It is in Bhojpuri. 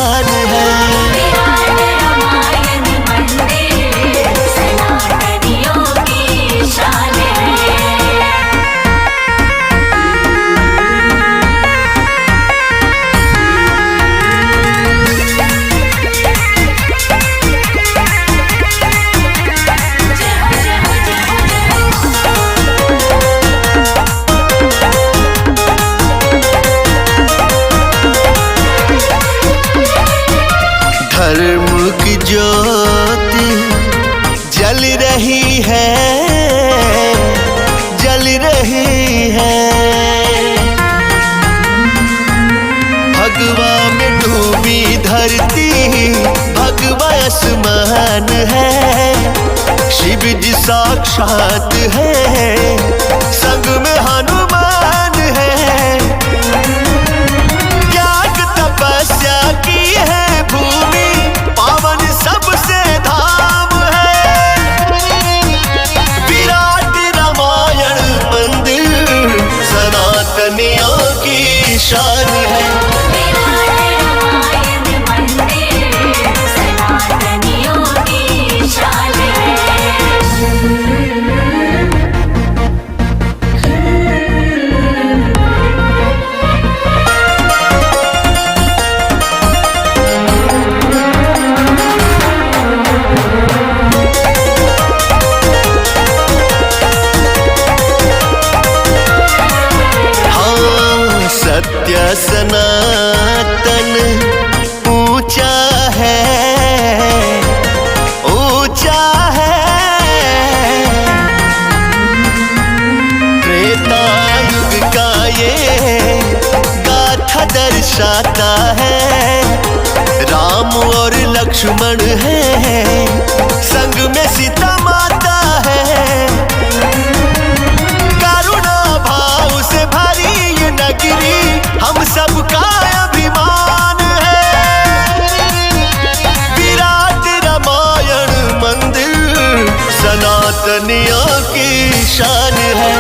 शान है। रामायण मंदिर सनातनियों की शान है। धर्म की ज्योति जल रही है, जल रही है। भगवा में डूबी धरती, भगवा आसमान है। शिव जी साक्षात है, संग में हनुमान है। त्याग तपस्या की है भूमि, पावन सबसे धाम है। विराट रामायण मंदिर सनातनियों की शान है। रामायण मंदिर सनातनियों की शान है। सत्य सनातन ऊंचा है, ऊंचा है। त्रेता युग का ये गाथा दर्शाता है। राम और लक्ष्मण है, संग में सीता माता है। करुणा भाव से भरी ये नगरी हम सबका अभिमान है। विराट रामायण मंदिर सनातनियों की शान है।